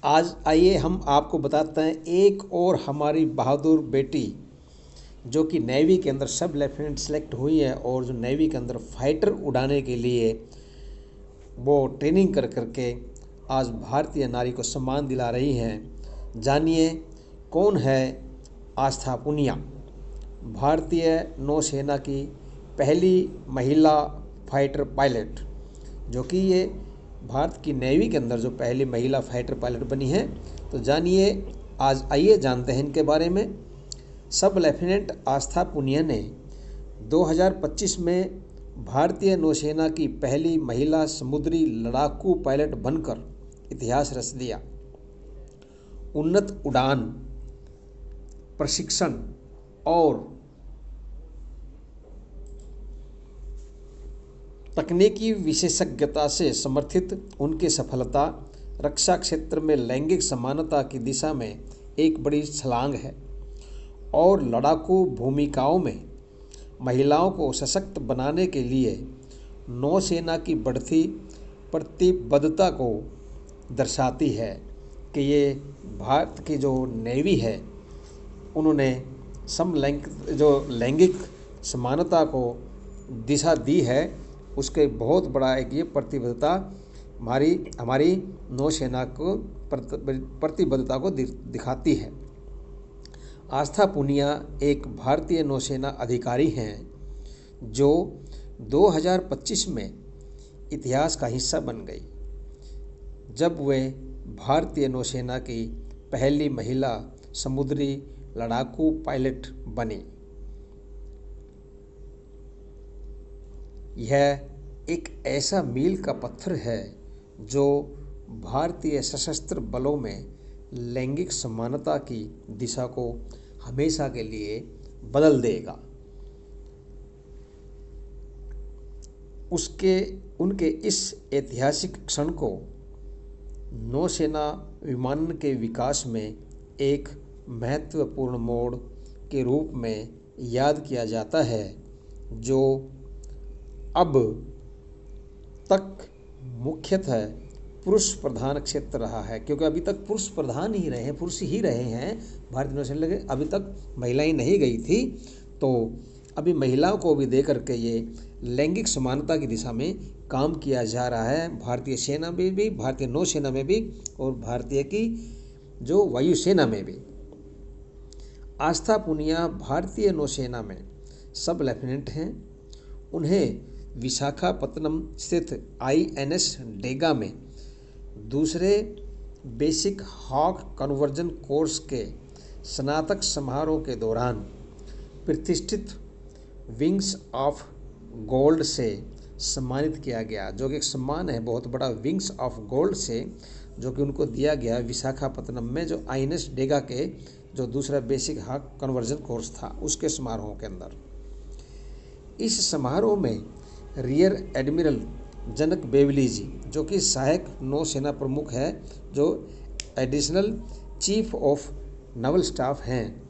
आज आइए हम आपको बताते हैं एक और हमारी बहादुर बेटी जो कि नेवी के अंदर सब लेफ्टिनेंट सेलेक्ट हुई है और जो नेवी के अंदर फाइटर उड़ाने के लिए वो ट्रेनिंग कर करके आज भारतीय नारी को सम्मान दिला रही हैं। जानिए कौन है आस्था पुनिया, भारतीय नौसेना की पहली महिला फाइटर पायलट, जो कि ये भारत की नेवी के अंदर जो पहली महिला फाइटर पायलट बनी है। तो जानिए, आज आइए जानते हैं इनके बारे में। सब लेफ्टिनेंट आस्था पुनिया ने 2025 में भारतीय नौसेना की पहली महिला समुद्री लड़ाकू पायलट बनकर इतिहास रच दिया। उन्नत उड़ान प्रशिक्षण और तकनीकी विशेषज्ञता से समर्थित उनकी सफलता रक्षा क्षेत्र में लैंगिक समानता की दिशा में एक बड़ी छलांग है और लड़ाकू भूमिकाओं में महिलाओं को सशक्त बनाने के लिए नौसेना की बढ़ती प्रतिबद्धता को दर्शाती है कि ये भारत की जो नेवी है उन्होंने लैंगिक समानता को दिशा दी है। उसके बहुत बड़ा एक ये प्रतिबद्धता हमारी नौसेना को प्रतिबद्धता को दिखाती है। आस्था पुनिया एक भारतीय नौसेना अधिकारी हैं जो 2025 में इतिहास का हिस्सा बन गई जब वे भारतीय नौसेना की पहली महिला समुद्री लड़ाकू पायलट बनी। यह एक ऐसा मील का पत्थर है जो भारतीय सशस्त्र बलों में लैंगिक समानता की दिशा को हमेशा के लिए बदल देगा। उनके इस ऐतिहासिक क्षण को नौसेना विमानन के विकास में एक महत्वपूर्ण मोड़ के रूप में याद किया जाता है, जो अब तक मुख्यतः पुरुष प्रधान क्षेत्र रहा है, क्योंकि अभी तक पुरुष प्रधान ही रहे हैं, पुरुष ही रहे हैं भारतीय नौसेना के। अभी तक महिलाएं नहीं गई थी, तो अभी महिलाओं को भी दे करके ये लैंगिक समानता की दिशा में काम किया जा रहा है, भारतीय सेना में भी, भारतीय नौसेना में भी और भारतीय की जो वायुसेना में भी। आस्था पुनिया भारतीय नौसेना में सब लेफ्टिनेंट हैं। उन्हें विशाखापत्तनम स्थित INS डेगा में दूसरे बेसिक हॉक कन्वर्जन कोर्स के स्नातक समारोह के दौरान प्रतिष्ठित विंग्स ऑफ गोल्ड से सम्मानित किया गया, जो कि एक सम्मान है बहुत बड़ा, विंग्स ऑफ गोल्ड से, जो कि उनको दिया गया विशाखापत्तनम में जो INS डेगा के जो दूसरा बेसिक हॉक कन्वर्जन कोर्स था उसके समारोह के अंदर। इस समारोह में रियर एडमिरल जनक बेवली जी, जो कि सहायक नौसेना प्रमुख है, जो additional chief of naval staff हैं,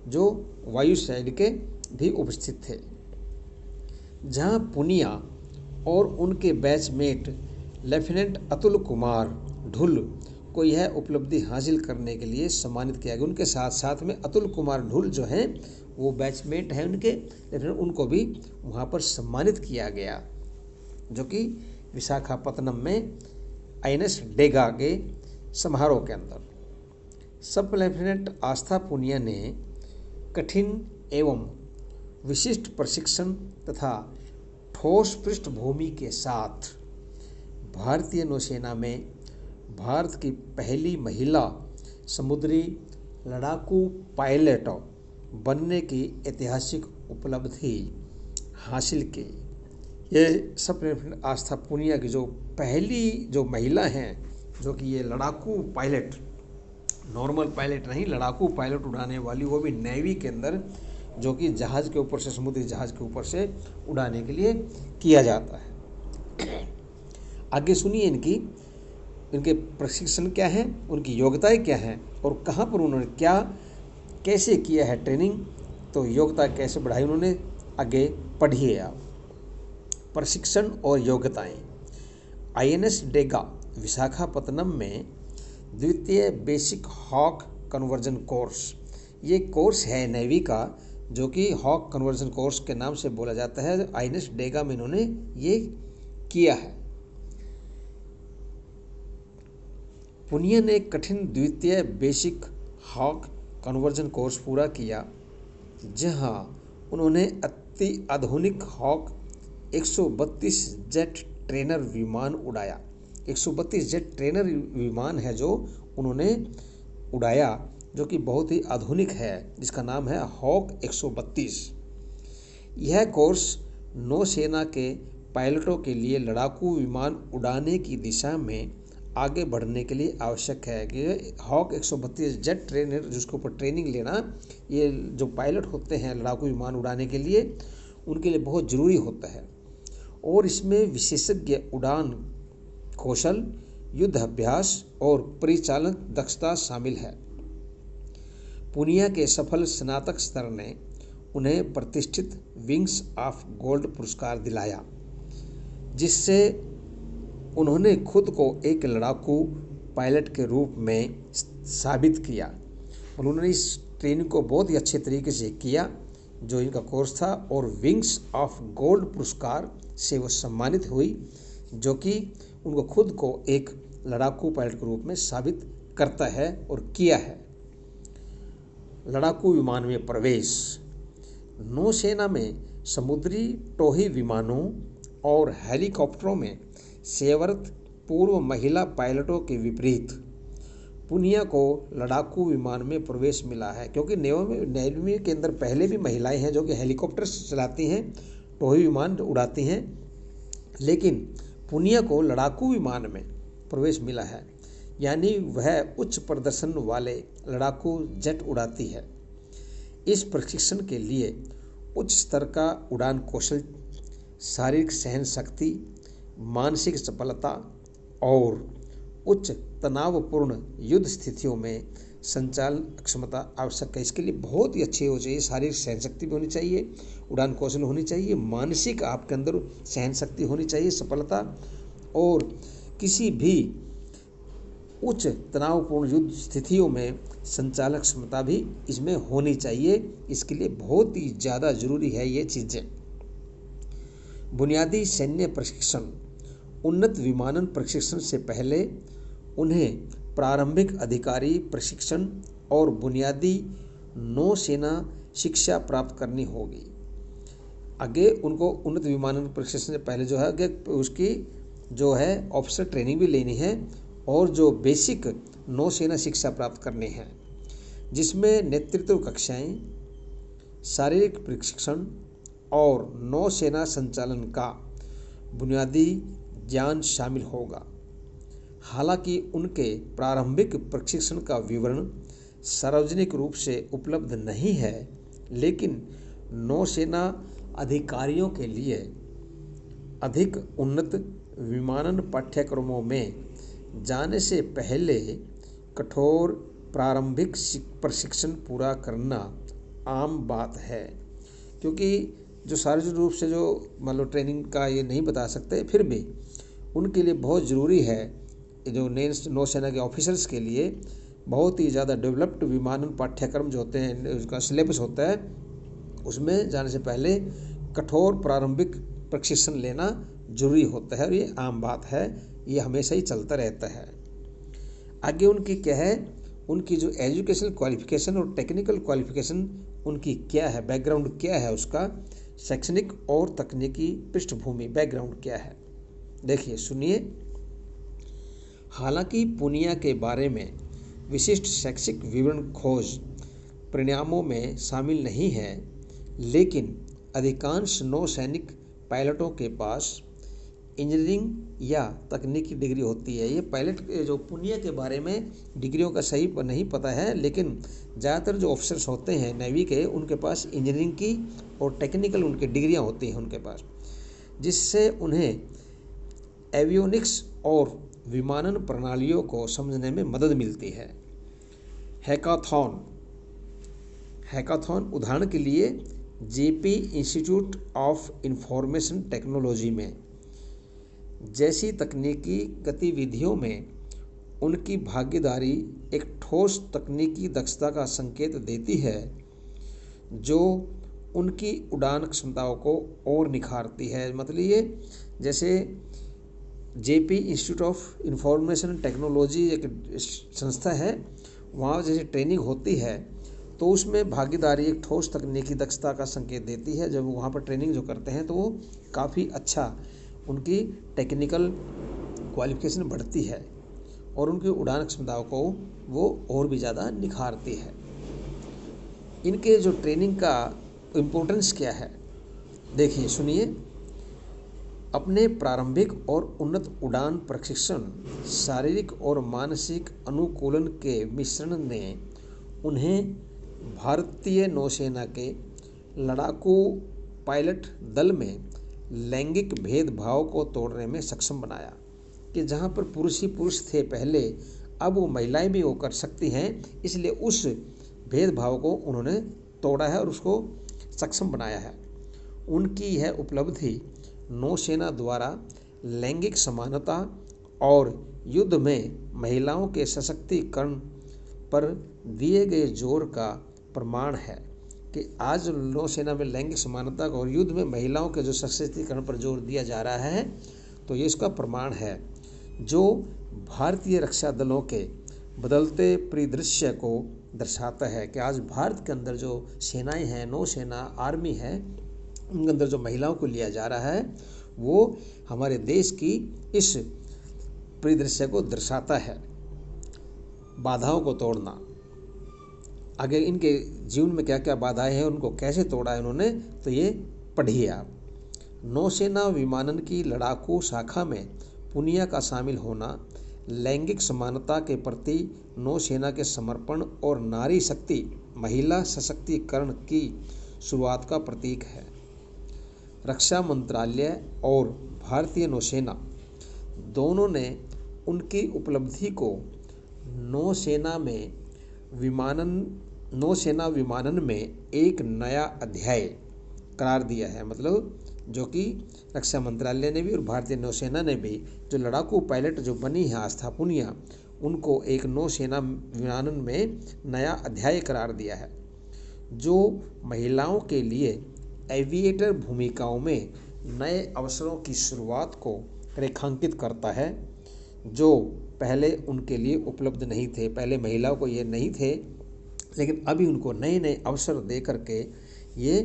जो वायु साइड के भी उपस्थित थे। जहां पुनिया और उनके बैचमेट लेफ्टिनेंट अतुल कुमार ढुल को यह उपलब्धि हासिल करने के लिए सम्मानित किया गया। उनके साथ साथ में अतुल कुमार ढुल जो हैं वो बैचमेट हैं उनके, लेकिन उनको भी वहाँ पर सम्मानित किया गया, जो कि विशाखापत्तनम में INS डेगा के समारोह के अंदर। सब लेफ्टिनेंट आस्था पुनिया ने कठिन एवं विशिष्ट प्रशिक्षण तथा ठोस पृष्ठभूमि के साथ भारतीय नौसेना में भारत की पहली महिला समुद्री लड़ाकू पायलट बनने की ऐतिहासिक उपलब्धि हासिल की। ये सब आस्था पुनिया की जो पहली जो महिला हैं, जो कि ये लड़ाकू पायलट, नॉर्मल पायलट नहीं, लड़ाकू पायलट उड़ाने वाली, वो भी नेवी के अंदर, जो कि जहाज़ के ऊपर से, समुद्री जहाज़ के ऊपर से उड़ाने के लिए किया जाता है। आगे सुनिए इनके प्रशिक्षण क्या है, उनकी योग्यताएं क्या हैं और कहाँ पर उन्होंने कैसे किया है ट्रेनिंग, तो योग्यता कैसे बढ़ाई उन्होंने, आगे पढ़िए आप। प्रशिक्षण और योग्यताएं। INS डेगा विशाखापत्तनम में द्वितीय बेसिक हॉक कन्वर्जन कोर्स, ये कोर्स है नेवी का जो कि हॉक कन्वर्जन कोर्स के नाम से बोला जाता है। आईएनएस डेगा में इन्होंने ये किया है। पुनिया ने कठिन द्वितीय बेसिक हॉक कन्वर्जन कोर्स पूरा किया, जहां उन्होंने अति आधुनिक हॉक 132 जेट ट्रेनर विमान उड़ाया। 132 जेट ट्रेनर विमान है जो उन्होंने उड़ाया, जो कि बहुत ही आधुनिक है, जिसका नाम है हॉक 132। यह कोर्स नौसेना के पायलटों के लिए लड़ाकू विमान उड़ाने की दिशा में आगे बढ़ने के लिए आवश्यक है कि हॉक 132 जेट ट्रेनर जिसके ऊपर ट्रेनिंग लेना, ये जो पायलट होते हैं लड़ाकू विमान उड़ाने के लिए, उनके लिए बहुत ज़रूरी होता है। और इसमें विशेषज्ञ उड़ान कौशल, युद्ध अभ्यास और परिचालन दक्षता शामिल है। पुनिया के सफल स्नातक स्तर ने उन्हें प्रतिष्ठित विंग्स ऑफ गोल्ड पुरस्कार दिलाया, जिससे उन्होंने खुद को एक लड़ाकू पायलट के रूप में साबित किया। उन्होंने इस ट्रेनिंग को बहुत ही अच्छे तरीके से किया जो इनका कोर्स था, और विंग्स ऑफ गोल्ड पुरस्कार से वो सम्मानित हुई, जो कि उनको खुद को एक लड़ाकू पायलट के रूप में साबित करता है और किया है। लड़ाकू विमान में प्रवेश। नौसेना में समुद्री टोही विमानों और हेलीकॉप्टरों में सेवारत पूर्व महिला पायलटों के विपरीत पुनिया को लड़ाकू विमान में प्रवेश मिला है, क्योंकि नेवी के अंदर पहले भी महिलाएं हैं जो कि हेलीकॉप्टर चलाती हैं, टोही विमान उड़ाती हैं, लेकिन पुनिया को लड़ाकू विमान में प्रवेश मिला है, यानी वह उच्च प्रदर्शन वाले लड़ाकू जेट उड़ाती है। इस प्रशिक्षण के लिए उच्च स्तर का उड़ान कौशल, शारीरिक सहन शक्ति, मानसिक चपलता और उच्च तनावपूर्ण युद्ध स्थितियों में संचालन क्षमता आवश्यक है। इसके लिए बहुत ही अच्छी हो चाहिए, शारीरिक सहन शक्ति भी होनी चाहिए, उड़ान कौशल होनी चाहिए, मानसिक आपके अंदर सहन शक्ति होनी चाहिए, सफलता, और किसी भी उच्च तनावपूर्ण युद्ध स्थितियों में संचालक क्षमता भी इसमें होनी चाहिए। इसके लिए बहुत ही ज़्यादा जरूरी है ये चीज़ें। बुनियादी सैन्य प्रशिक्षण। उन्नत विमानन प्रशिक्षण से पहले उन्हें प्रारंभिक अधिकारी प्रशिक्षण और बुनियादी नौसेना शिक्षा प्राप्त करनी होगी। आगे उनको उन्नत विमानन प्रशिक्षण से पहले जो है आगे उसकी जो है ऑफिसर ट्रेनिंग भी लेनी है, और जो बेसिक नौसेना शिक्षा प्राप्त करनी है, जिसमें नेतृत्व कक्षाएं, शारीरिक प्रशिक्षण और नौसेना संचालन का बुनियादी ज्ञान शामिल होगा। हालांकि उनके प्रारंभिक प्रशिक्षण का विवरण सार्वजनिक रूप से उपलब्ध नहीं है, लेकिन नौसेना अधिकारियों के लिए अधिक उन्नत विमानन पाठ्यक्रमों में जाने से पहले कठोर प्रारंभिक प्रशिक्षण पूरा करना आम बात है। क्योंकि जो सार्वजनिक रूप से जो मान लो ट्रेनिंग का ये नहीं बता सकते, फिर भी उनके लिए बहुत ज़रूरी है, जो नौसेना के ऑफिसर्स के लिए बहुत ही ज़्यादा डेवलप्ड विमानन पाठ्यक्रम जो होते हैं, उसका सिलेबस होता है, उसमें जाने से पहले कठोर प्रारंभिक प्रशिक्षण लेना जरूरी होता है, और ये आम बात है, ये हमेशा ही चलता रहता है। आगे उनकी क्या है, उनकी जो एजुकेशनल क्वालिफिकेशन और टेक्निकल क्वालिफिकेशन उनकी क्या है, बैकग्राउंड क्या है, उसका शैक्षणिक और तकनीकी पृष्ठभूमि बैकग्राउंड क्या है, देखिए सुनिए। हालांकि पुनिया के बारे में विशिष्ट शैक्षिक विवरण खोज परिणामों में शामिल नहीं है, लेकिन अधिकांश नौसैनिक पायलटों के पास इंजीनियरिंग या तकनीकी डिग्री होती है। ये पायलट जो पुनिया के बारे में डिग्रियों का सही नहीं पता है, लेकिन ज़्यादातर जो ऑफिसर्स होते हैं नेवी के, उनके पास इंजीनियरिंग की और टेक्निकल उनकी डिग्रियां होती हैं उनके पास, जिससे उन्हें एवियोनिक्स और विमानन प्रणालियों को समझने में मदद मिलती है। हैकाथॉन उदाहरण के लिए JP institute of information technology में जैसी तकनीकी गतिविधियों में उनकी भागीदारी एक ठोस तकनीकी दक्षता का संकेत देती है जो उनकी उड़ान क्षमताओं को और निखारती है। मतलब ये जैसे JP institute of information technology एक संस्था है, वहाँ जैसे ट्रेनिंग होती है तो उसमें भागीदारी एक ठोस तकनीकी दक्षता का संकेत देती है। जब वहाँ पर ट्रेनिंग जो करते हैं तो वो काफ़ी अच्छा उनकी टेक्निकल क्वालिफिकेशन बढ़ती है और उनकी उड़ान क्षमताओं को वो और भी ज़्यादा निखारती है। इनके जो ट्रेनिंग का इम्पोर्टेंस क्या है, देखिए सुनिए। अपने प्रारंभिक और उन्नत उड़ान प्रशिक्षण, शारीरिक और मानसिक अनुकूलन के मिश्रण ने उन्हें भारतीय नौसेना के लड़ाकू पायलट दल में लैंगिक भेदभाव को तोड़ने में सक्षम बनाया कि जहां पर पुरुष ही पुरुष थे पहले, अब वो महिलाएं भी वो कर सकती हैं। इसलिए उस भेदभाव को उन्होंने तोड़ा है और उसको सक्षम बनाया है। उनकी यह उपलब्धि नौसेना द्वारा लैंगिक समानता और युद्ध में महिलाओं के सशक्तिकरण पर दिए गए जोर का प्रमाण है कि आज नौसेना में लैंगिक समानता और युद्ध में महिलाओं के जो सशक्तिकरण पर जोर दिया जा रहा है, तो ये इसका प्रमाण है जो भारतीय रक्षा दलों के बदलते परिदृश्य को दर्शाता है कि आज भारत के अंदर जो सेनाएं हैं, नौसेना, आर्मी है, उनके अंदर जो महिलाओं को लिया जा रहा है वो हमारे देश की इस परिदृश्य को दर्शाता है। बाधाओं को तोड़ना, आगे इनके जीवन में क्या क्या बाधाएं हैं, उनको कैसे तोड़ा है उन्होंने, तो ये पढ़िए आप। नौसेना विमानन की लड़ाकू शाखा में पुनिया का शामिल होना लैंगिक समानता के प्रति नौसेना के समर्पण और नारी शक्ति, महिला सशक्तिकरण की शुरुआत का प्रतीक है। रक्षा मंत्रालय और भारतीय नौसेना दोनों ने उनकी उपलब्धि को नौसेना विमानन में एक नया अध्याय करार दिया है। मतलब जो कि रक्षा मंत्रालय ने भी और भारतीय नौसेना ने भी जो लड़ाकू पायलट जो बनी है आस्था पुनिया, उनको एक नौसेना विमानन में नया अध्याय करार दिया है जो महिलाओं के लिए एविएटर भूमिकाओं में नए अवसरों की शुरुआत को रेखांकित करता है जो पहले उनके लिए उपलब्ध नहीं थे। पहले महिलाओं को ये नहीं थे, लेकिन अभी उनको नए नए अवसर दे करके ये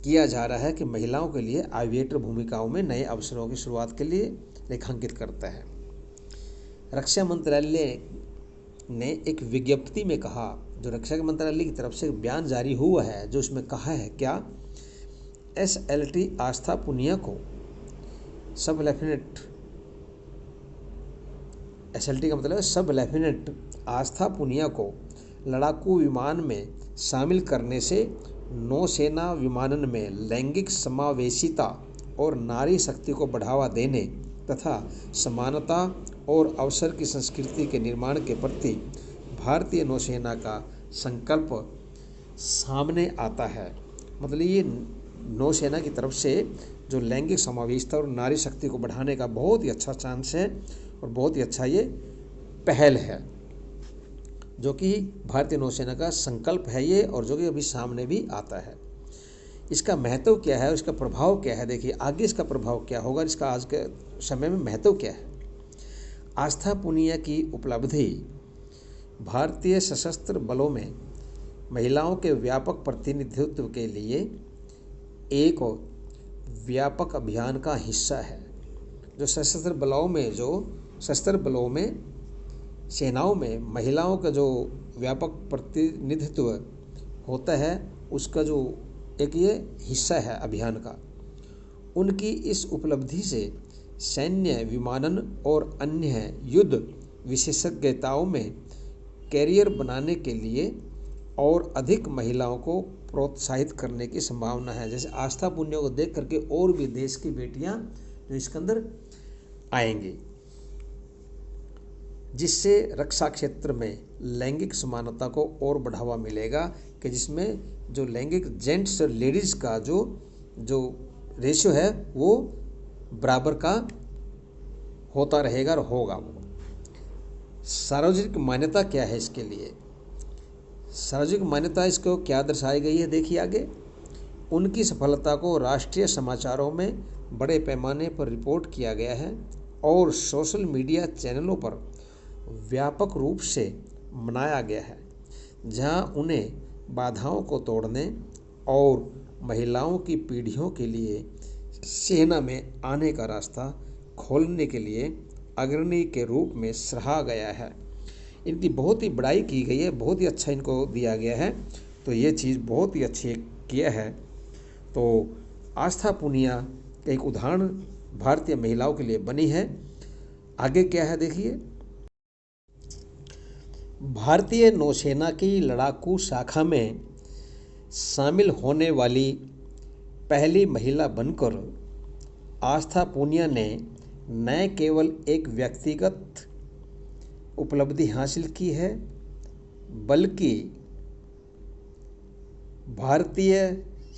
किया जा रहा है कि महिलाओं के लिए एविएटर भूमिकाओं में नए अवसरों की शुरुआत के लिए रेखांकित करता है। रक्षा मंत्रालय ने एक विज्ञप्ति में कहा, जो रक्षा मंत्रालय की तरफ से एक बयान जारी हुआ है, जो उसमें कहा है क्या, SLT आस्था पुनिया को सब लेफ्टिनेंट, SLT का मतलब है सब लेफ्टिनेंट आस्था पुनिया को लड़ाकू विमान में शामिल करने से नौसेना विमानन में लैंगिक समावेशिता और नारी शक्ति को बढ़ावा देने तथा समानता और अवसर की संस्कृति के निर्माण के प्रति भारतीय नौसेना का संकल्प सामने आता है। मतलब ये नौसेना की तरफ से जो लैंगिक समावेशिता और नारी शक्ति को बढ़ाने का बहुत ही अच्छा चांस है और बहुत ही अच्छा ये पहल है, जो कि भारतीय नौसेना का संकल्प है ये, और जो कि अभी सामने भी आता है। इसका महत्व क्या है, इसका प्रभाव क्या है, देखिए आगे इसका प्रभाव क्या होगा, इसका आज के समय में महत्व क्या है। आस्था पुनिया की उपलब्धि भारतीय सशस्त्र बलों में महिलाओं के व्यापक प्रतिनिधित्व के लिए एक व्यापक अभियान का हिस्सा है। जो सशस्त्र बलों में सेनाओं में महिलाओं का जो व्यापक प्रतिनिधित्व होता है, उसका जो एक ये हिस्सा है अभियान का। उनकी इस उपलब्धि से सैन्य विमानन और अन्य युद्ध विशेषज्ञताओं में कैरियर बनाने के लिए और अधिक महिलाओं को प्रोत्साहित करने की संभावना है। जैसे आस्था पुण्य को देख करके और भी देश की बेटियां जो इसके अंदर आएंगी, जिससे रक्षा क्षेत्र में लैंगिक समानता को और बढ़ावा मिलेगा कि जिसमें जो लैंगिक जेंट्स और लेडीज़ का जो रेशियो है वो बराबर का होता रहेगा और होगा वो। सार्वजनिक मान्यता क्या है इसके लिए? सार्वजनिक मान्यता इसको क्या दर्शाई गई है, देखिए आगे। उनकी सफलता को राष्ट्रीय समाचारों में बड़े पैमाने पर रिपोर्ट किया गया है और सोशल मीडिया चैनलों पर व्यापक रूप से मनाया गया है, जहां उन्हें बाधाओं को तोड़ने और महिलाओं की पीढ़ियों के लिए सेना में आने का रास्ता खोलने के लिए अग्रणी के रूप में सराहा गया है। इनकी बहुत ही बड़ाई की गई है, बहुत ही अच्छा इनको दिया गया है, तो ये चीज़ बहुत ही अच्छी किया है। तो आस्था पूनिया एक उदाहरण भारतीय महिलाओं के लिए बनी है। आगे क्या है देखिए। भारतीय नौसेना की लड़ाकू शाखा में शामिल होने वाली पहली महिला बनकर आस्था पूनिया ने न केवल एक व्यक्तिगत उपलब्धि हासिल की है, बल्कि भारतीय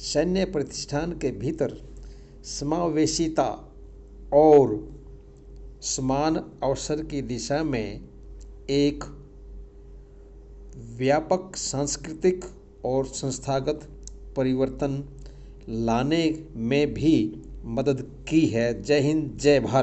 सैन्य प्रतिष्ठान के भीतर समावेशिता और समान अवसर की दिशा में एक व्यापक सांस्कृतिक और संस्थागत परिवर्तन लाने में भी मदद की है। जय हिंद, जय भारत।